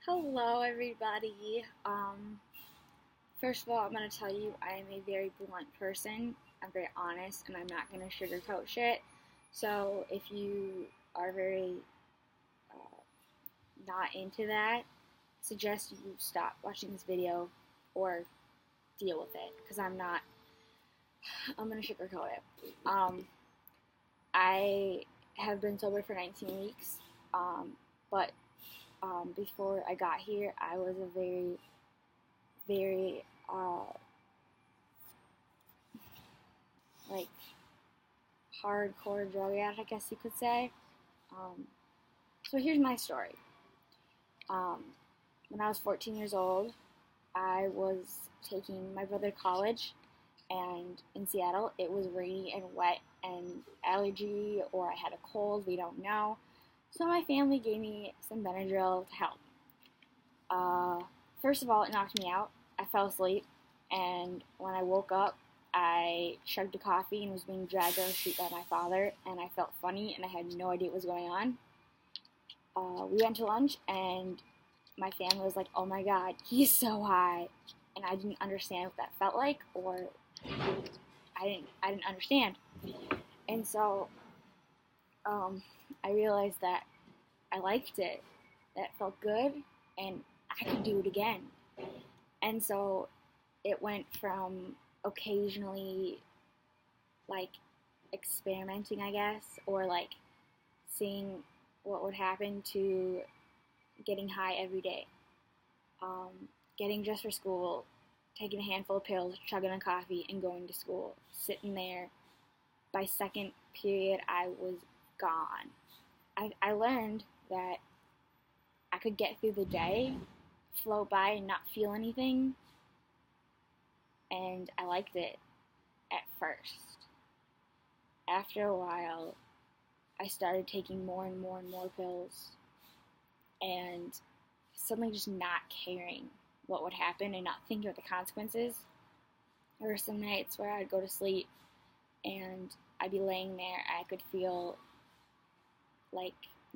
Hello, everybody. First of all, I'm going to tell you I am a very blunt person. I'm very honest, and I'm not going to sugarcoat shit. So, if you are very not into that, suggest you stop watching this video or deal with it, because I'm not. I'm going to sugarcoat it. I have been sober for 19 weeks, but before I got here, I was a very, like, hardcore drug addict, I guess you could say. So here's my story. When I was 14 years old, I was taking my brother to college, and in Seattle, it was rainy and wet and allergy, or I had a cold, we don't know. So my family gave me some Benadryl to help. First of all, it knocked me out. I fell asleep, and when I woke up, I chugged a coffee and was being dragged down the street by my father, and I felt funny, and I had no idea what was going on. We went to lunch, and my family was like, "Oh my God, he's so high," and I didn't understand what that felt like, or I didn't understand, and so I realized that I liked it. That felt good, and I could do it again. And so it went from occasionally, like, experimenting, I guess, or like seeing what would happen, to getting high every day. Getting dressed for school, taking a handful of pills, chugging a coffee, and going to school. Sitting there. By second period, I was gone. I learned that I could get through the day, float by, and not feel anything, and I liked it at first. After a while, I started taking more and more and more pills, and suddenly just not caring what would happen and not thinking of the consequences. There were some nights where I'd go to sleep and I'd be laying there, I could feel like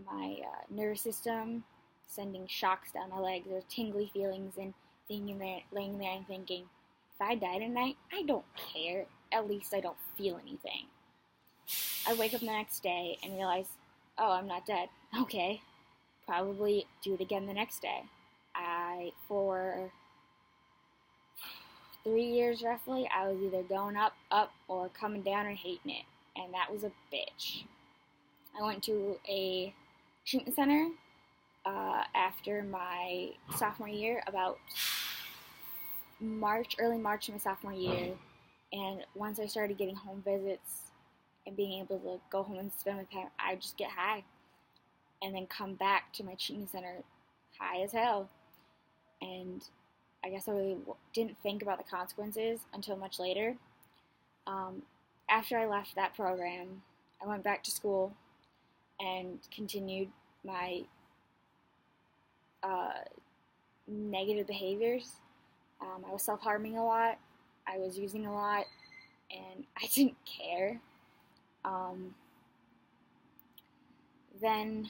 my nervous system sending shocks down my legs, or tingly feelings, and laying there and thinking, if I die tonight, I don't care. At least I don't feel anything. I wake up the next day and realize, oh, I'm not dead. Okay, probably do it again the next day. For 3 years roughly, I was either going up, or coming down and hating it, and that was a bitch. I went to a treatment center after my sophomore year, about early March of my sophomore year, and once I started getting home visits and being able to go home and spend my time, I'd just get high, and then come back to my treatment center high as hell, and I guess I really didn't think about the consequences until much later. After I left that program, I went back to school and continued my negative behaviors. I was self-harming a lot, I was using a lot, and I didn't care. Then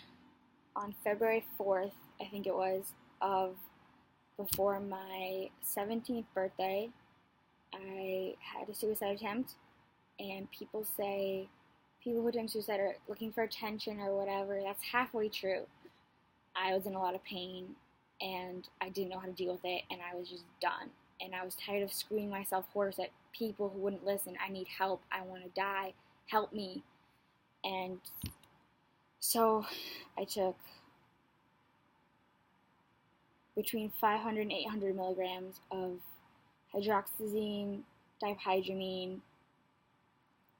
on February 4th, I think it was, before my 17th birthday, I had a suicide attempt, and people who attempt suicide are looking for attention or whatever. That's halfway true. I was in a lot of pain, and I didn't know how to deal with it, and I was just done. And I was tired of screaming myself hoarse at people who wouldn't listen. I need help. I want to die. Help me. And so I took between 500 and 800 milligrams of hydroxyzine, diphenhydramine,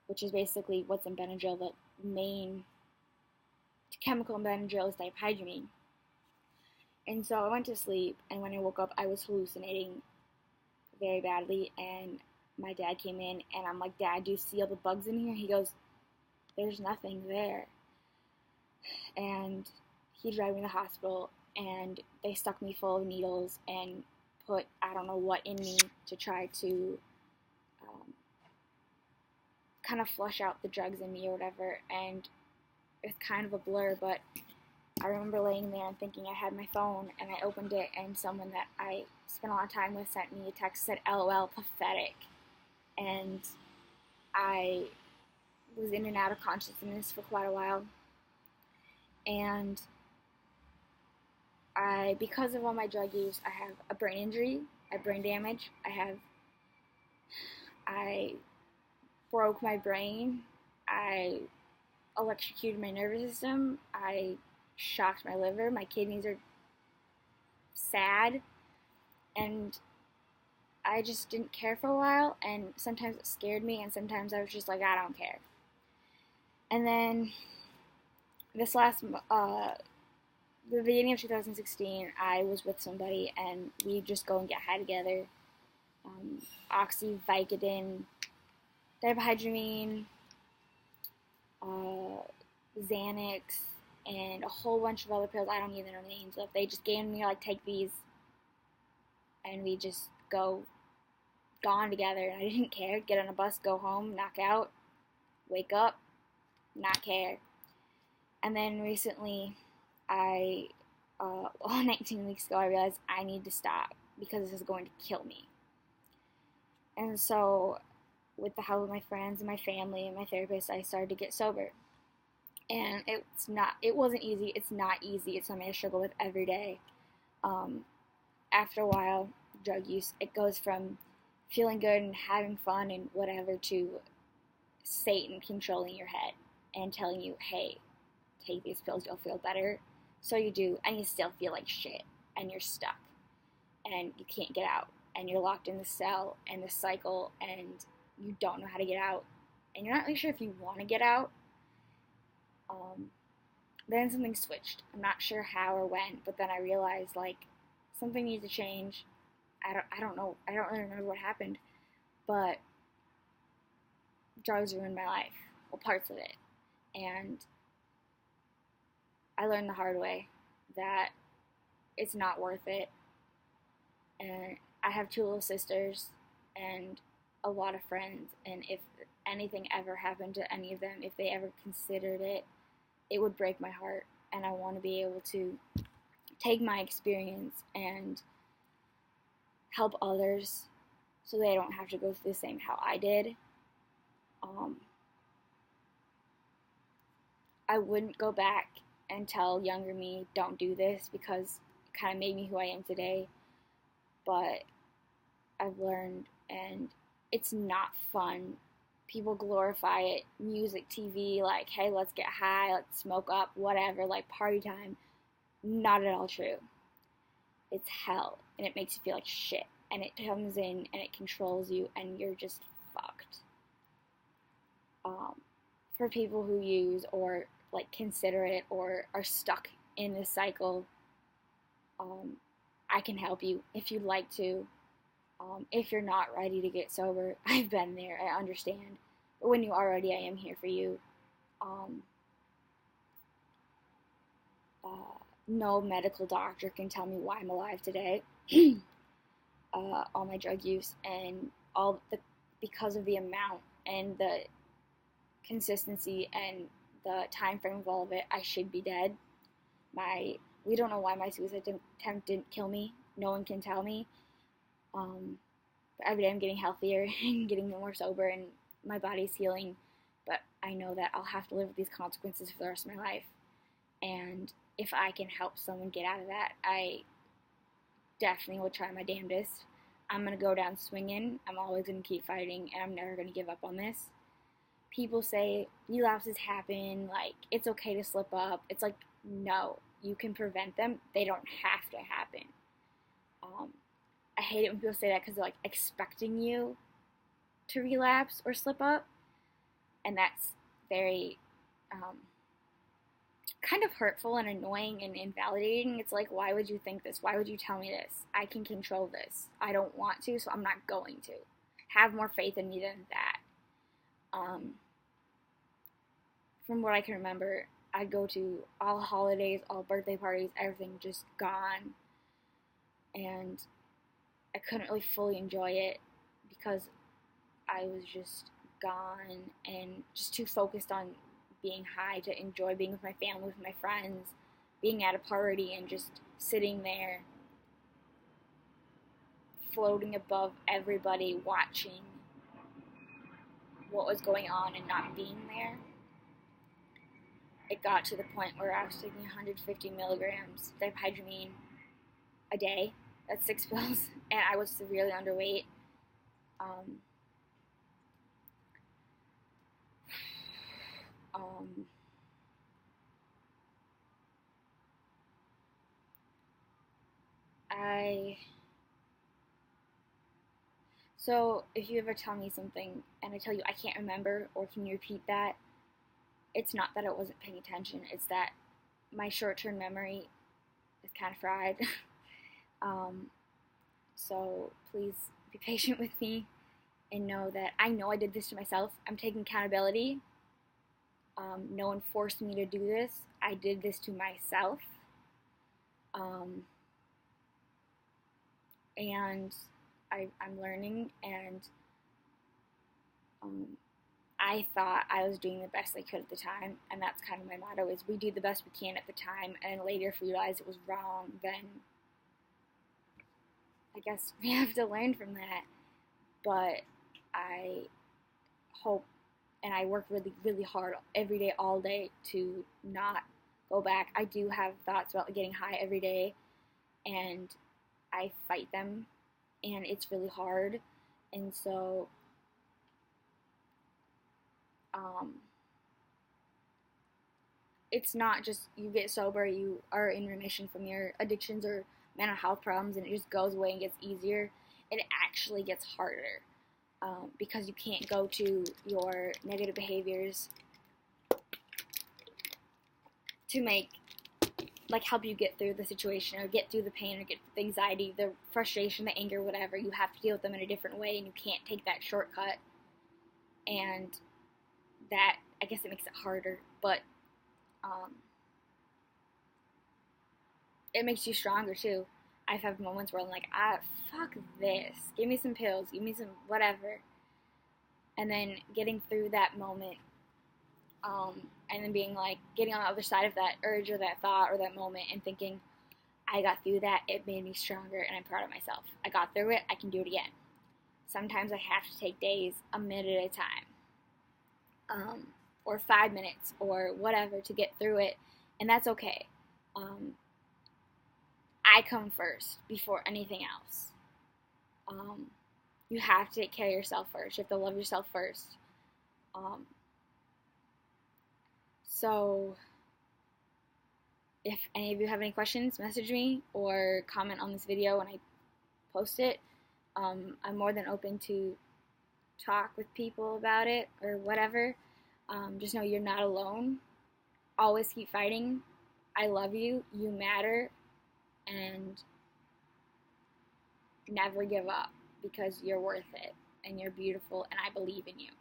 which is basically what's in Benadryl. The main chemical in Benadryl is diphenhydramine. And so I went to sleep, and when I woke up, I was hallucinating very badly, and my dad came in, and I'm like, Dad, do you see all the bugs in here? He goes, there's nothing there. And he drove me to the hospital, and they stuck me full of needles and put I don't know what in me to try to kind of flush out the drugs in me or whatever, and it's kind of a blur, but I remember laying there and thinking I had my phone, and I opened it, and someone that I spent a lot of time with sent me a text that said, LOL, pathetic. And I was in and out of consciousness for quite a while. And because of all my drug use, I have a brain injury, I have brain damage, I broke my brain, I electrocuted my nervous system, I shocked my liver, my kidneys are sad, and I just didn't care for a while, and sometimes it scared me, and sometimes I was just like, I don't care. And then this the beginning of 2016, I was with somebody, and we just go and get high together. Oxy, Vicodin, diphenhydramine, Xanax, and a whole bunch of other pills I don't even know the names of. They just gave me, like, take these, and we just gone together. I didn't care. Get on a bus, go home, knock out, wake up, not care. And then recently, 19 weeks ago, I realized I need to stop because this is going to kill me. And so, with the help of my friends and my family and my therapist, I started to get sober. And it wasn't easy. It's not easy. It's something I struggle with every day. After a while, drug use, it goes from feeling good and having fun and whatever to Satan controlling your head and telling you, hey, take these pills, you'll feel better. So you do, and you still feel like shit, and you're stuck, and you can't get out, and you're locked in the cell and the cycle, and you don't know how to get out, and you're not really sure if you want to get out. Then something switched. I'm not sure how or when, but then I realized, like, something needs to change. I don't know. I don't really remember what happened, but drugs ruined my life, well, parts of it, and I learned the hard way that it's not worth it. And I have 2 little sisters and a lot of friends, and if anything ever happened to any of them, if they ever considered it, it would break my heart. And I want to be able to take my experience and help others so they don't have to go through the same how I did. I wouldn't go back and tell younger me, don't do this, because it kind of made me who I am today. But I've learned, and it's not fun. People glorify it, music, TV, like, hey, let's get high, let's smoke up, whatever, like party time. Not at all true. It's hell, and it makes you feel like shit, and it comes in, and it controls you, and you're just fucked. For people who use or like consider it or are stuck in this cycle, I can help you if you'd like to. If you're not ready to get sober, I've been there, I understand. But when you are ready, I am here for you. No medical doctor can tell me why I'm alive today. All my drug use and because of the amount and the consistency and the time frame of all of it, I should be dead. We don't know why my suicide attempt didn't kill me. No one can tell me. But every day I'm getting healthier and getting more sober, and my body's healing. But I know that I'll have to live with these consequences for the rest of my life. And if I can help someone get out of that, I definitely will try my damnedest. I'm going to go down swinging. I'm always going to keep fighting, and I'm never going to give up on this. People say relapses happen, like, it's okay to slip up. It's like, no, you can prevent them. They don't have to happen. I hate it when people say that because they're, like, expecting you to relapse or slip up. And that's very kind of hurtful and annoying and invalidating. It's like, why would you think this? Why would you tell me this? I can control this. I don't want to, so I'm not going to. Have more faith in me than that. From what I can remember, I'd go to all holidays, all birthday parties, everything just gone. And I couldn't really fully enjoy it because I was just gone and just too focused on being high to enjoy being with my family, with my friends. being at a party and just sitting there floating above everybody, watching what was going on and not being there. It got to the point where I was taking 150 milligrams diphenhydramine a day. That's 6 pills, and I was severely underweight. Um, So if you ever tell me something and I tell you I can't remember or can you repeat that, it's not that I wasn't paying attention. It's that my short-term memory is kind of fried. um, so please be patient with me and know that I know I did this to myself. I'm taking accountability. No one forced me to do this. I did this to myself. And I'm learning, and I thought I was doing the best I could at the time, and that's kind of my motto, is we do the best we can at the time, and later if we realize it was wrong, then I guess we have to learn from that. But I hope, and I work really, really hard every day, all day, to not go back. I do have thoughts about getting high every day, and I fight them, and it's really hard. And so it's not just you get sober, you are in remission from your addictions or mental health problems, and it just goes away and gets easier. It actually gets harder because you can't go to your negative behaviors to help you get through the situation or get through the pain or get the anxiety, the frustration, the anger, whatever. You have to deal with them in a different way, and you can't take that shortcut. And that, I guess it makes it harder, but it makes you stronger too. I've had moments where I'm like, fuck this. Give me some pills. Give me some whatever. And then getting through that moment, and then being like, getting on the other side of that urge or that thought or that moment and thinking, I got through that. It made me stronger, and I'm proud of myself. I got through it. I can do it again. Sometimes I have to take days, a minute at a time, or 5 minutes, or whatever to get through it, and that's okay. I come first before anything else. You have to take care of yourself first. You have to love yourself first. So if any of you have any questions, message me or comment on this video when I post it. I'm more than open to talk with people about it or whatever. Just know you're not alone. Always keep fighting. I love you. You matter. And never give up, because you're worth it and you're beautiful, and I believe in you.